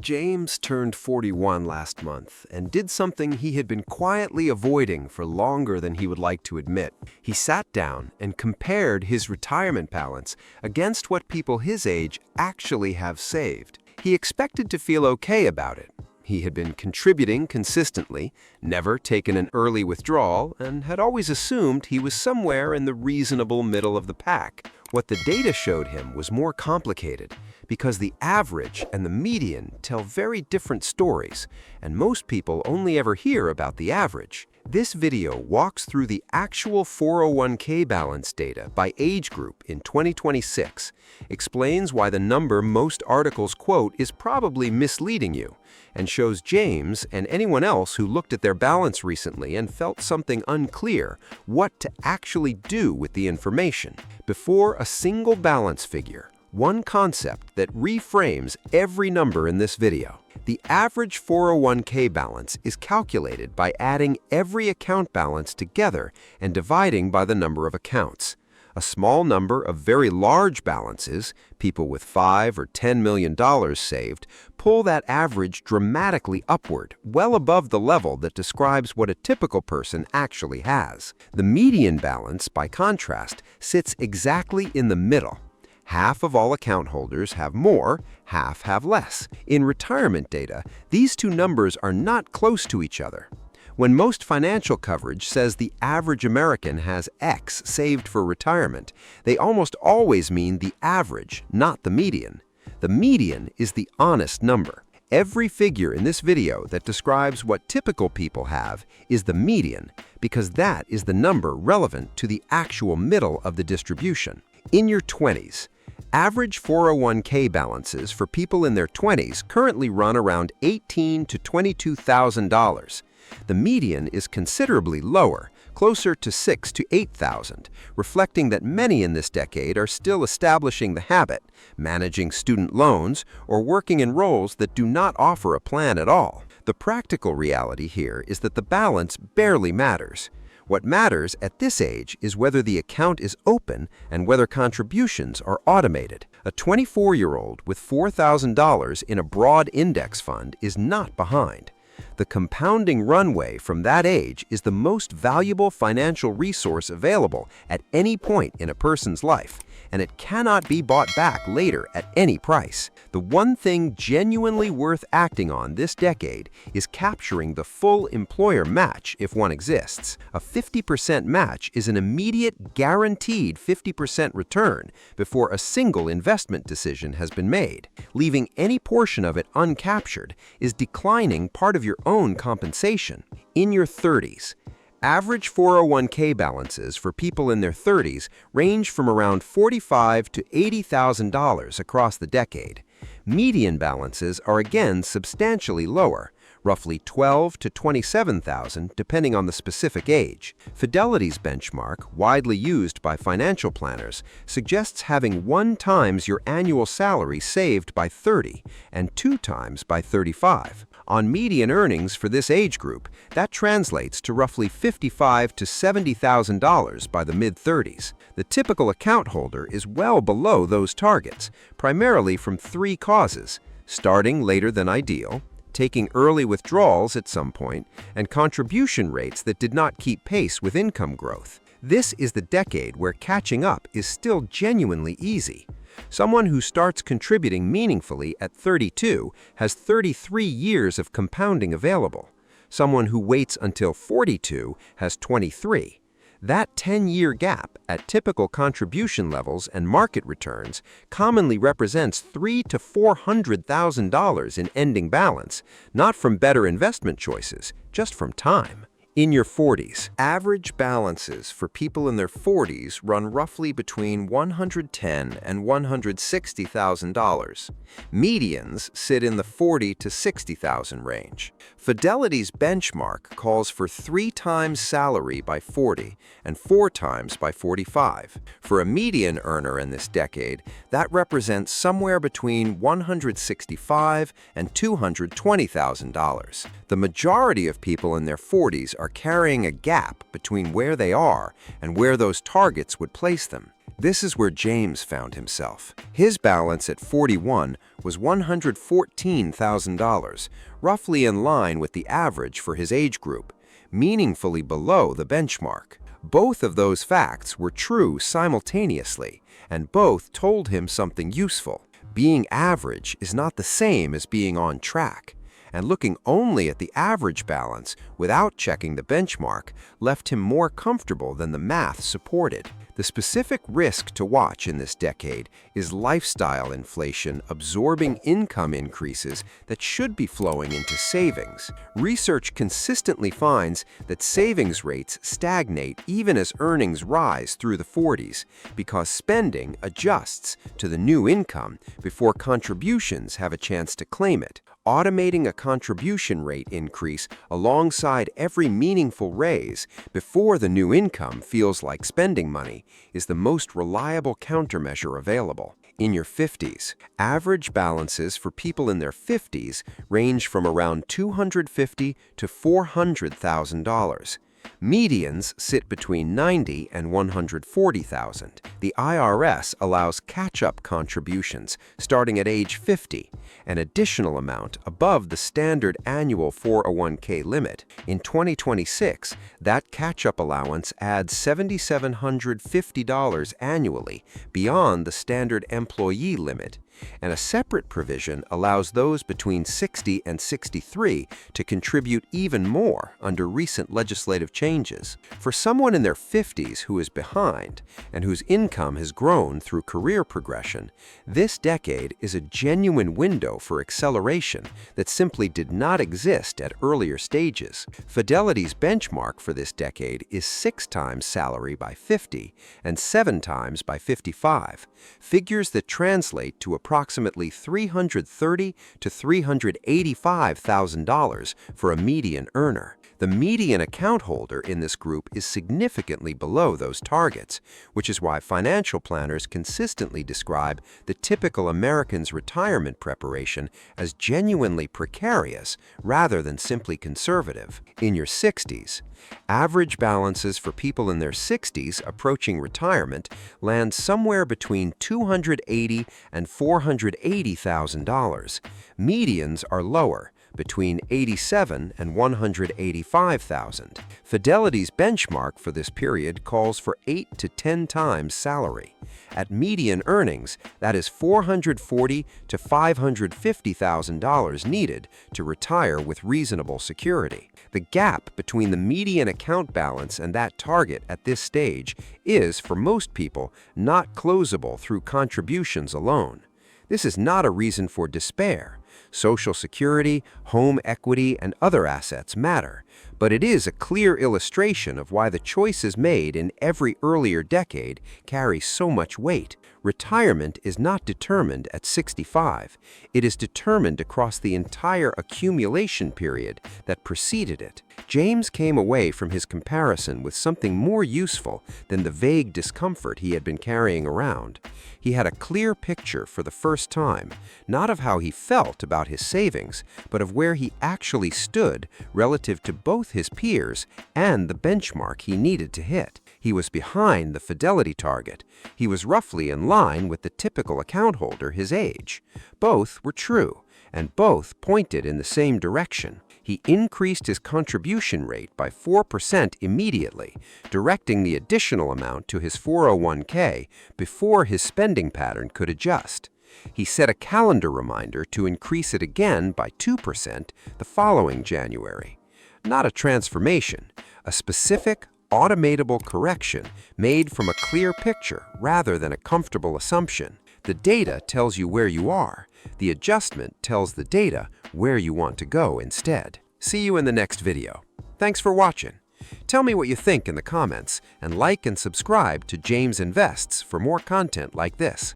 James turned 41 last month and did something he had been quietly avoiding for longer than he would like to admit. He sat down and compared his retirement balance against what people his age actually have saved. He expected to feel okay about it. He had been contributing consistently, never taken an early withdrawal, and had always assumed he was somewhere in the reasonable middle of the pack. What the data showed him was more complicated, because the average and the median tell very different stories, and most people only ever hear about the average. This video walks through the actual 401k balance data by age group in 2026, explains why the number most articles quote is probably misleading you, and shows James and anyone else who looked at their balance recently and felt something unclear what to actually do with the information. Before a single balance figure, one concept that reframes every number in this video. The average 401k balance is calculated by adding every account balance together and dividing by the number of accounts. A small number of very large balances, people with $5 or $10 million saved, pull that average dramatically upward, well above the level that describes what a typical person actually has. The median balance, by contrast, sits exactly in the middle. Half of all account holders have more, half have less. In retirement data, these two numbers are not close to each other. When most financial coverage says the average American has X saved for retirement, they almost always mean the average, not the median. The median is the honest number. Every figure in this video that describes what typical people have is the median, because that is the number relevant to the actual middle of the distribution. In your 20s, average 401k balances for people in their 20s currently run around $18,000 to $22,000. The median is considerably lower, closer to $6,000 to $8,000, reflecting that many in this decade are still establishing the habit, managing student loans, or working in roles that do not offer a plan at all. The practical reality here is that the balance barely matters. What matters at this age is whether the account is open and whether contributions are automated. A 24-year-old with $4,000 in a broad index fund is not behind. The compounding runway from that age is the most valuable financial resource available at any point in a person's life, and it cannot be bought back later at any price. The one thing genuinely worth acting on this decade is capturing the full employer match if one exists. A 50% match is an immediate, guaranteed 50% return before a single investment decision has been made. Leaving any portion of it uncaptured is declining part of your own compensation. In your 30s, average 401k balances for people in their 30s range from around $45,000 to $80,000 across the decade. Median balances are again substantially lower, roughly $12,000 to $27,000 depending on the specific age. Fidelity's benchmark, widely used by financial planners, suggests having 1 times your annual salary saved by 30 and 2 times by 35. On median earnings for this age group, that translates to roughly $55,000 to $70,000 by the mid-30s. The typical account holder is well below those targets, primarily from 3 causes: starting later than ideal, taking early withdrawals at some point, and contribution rates that did not keep pace with income growth. This is the decade where catching up is still genuinely easy. Someone who starts contributing meaningfully at 32 has 33 years of compounding available. Someone who waits until 42 has 23. That 10-year gap at typical contribution levels and market returns commonly represents $300,000 to $400,000 in ending balance, not from better investment choices, just from time. In your 40s, average balances for people in their 40s run roughly between $110,000 and $160,000. Medians sit in the $40,000 to $60,000 range. Fidelity's benchmark calls for 3 times salary by 40 and 4 times by 45. For a median earner in this decade, that represents somewhere between $165,000 and $220,000. The majority of people in their 40s are carrying a gap between where they are and where those targets would place them. This is where James found himself. His balance at 41 was $114,000, roughly in line with the average for his age group, meaningfully below the benchmark. Both of those facts were true simultaneously, and both told him something useful. Being average is not the same as being on track, and looking only at the average balance without checking the benchmark left him more comfortable than the math supported. The specific risk to watch in this decade is lifestyle inflation absorbing income increases that should be flowing into savings. Research consistently finds that savings rates stagnate even as earnings rise through the 40s because spending adjusts to the new income before contributions have a chance to claim it. Automating a contribution rate increase alongside every meaningful raise before the new income feels like spending money is the most reliable countermeasure available. In your 50s, average balances for people in their 50s range from around $250,000 to $400,000. Medians sit between $90,000 and $140,000. The IRS allows catch-up contributions starting at age 50, an additional amount above the standard annual 401k limit. In 2026, that catch-up allowance adds $7,750 annually beyond the standard employee limit, and a separate provision allows those between 60 and 63 to contribute even more under recent legislative changes. For someone in their 50s who is behind and whose income has grown through career progression, this decade is a genuine window for acceleration that simply did not exist at earlier stages. Fidelity's benchmark for this decade is 6 times salary by 50 and 7 times by 55, figures that translate to approximately $330,000 to $385,000 for a median earner. The median account holder in this group is significantly below those targets, which is why financial planners consistently describe the typical American's retirement preparation as genuinely precarious rather than simply conservative. In your 60s, average balances for people in their 60s approaching retirement land somewhere between $280,000 and $480,000. Medians are lower, between $87,000 and $185,000. Fidelity's benchmark for this period calls for 8 to 10 times salary. At median earnings, that is $440,000 to $550,000 needed to retire with reasonable security. The gap between the median account balance and that target at this stage is, for most people, not closable through contributions alone. This is not a reason for despair. Social Security, home equity, and other assets matter, but it is a clear illustration of why the choices made in every earlier decade carry so much weight. Retirement is not determined at 65. It is determined across the entire accumulation period that preceded it. James came away from his comparison with something more useful than the vague discomfort he had been carrying around. He had a clear picture for the first time, not of how he felt about his savings, but of where he actually stood relative to both his peers and the benchmark he needed to hit. He was behind the Fidelity target. He was roughly in line with the typical account holder his age. Both were true, and both pointed in the same direction. He increased his contribution rate by 4% immediately, directing the additional amount to his 401k before his spending pattern could adjust. He set a calendar reminder to increase it again by 2% the following January. Not a transformation, a specific, automatable correction made from a clear picture rather than a comfortable assumption. The data tells you where you are. The adjustment tells the data where you want to go instead. See you in the next video. Thanks for watching. Tell me what you think in the comments, and like and subscribe to James Invests for more content like this.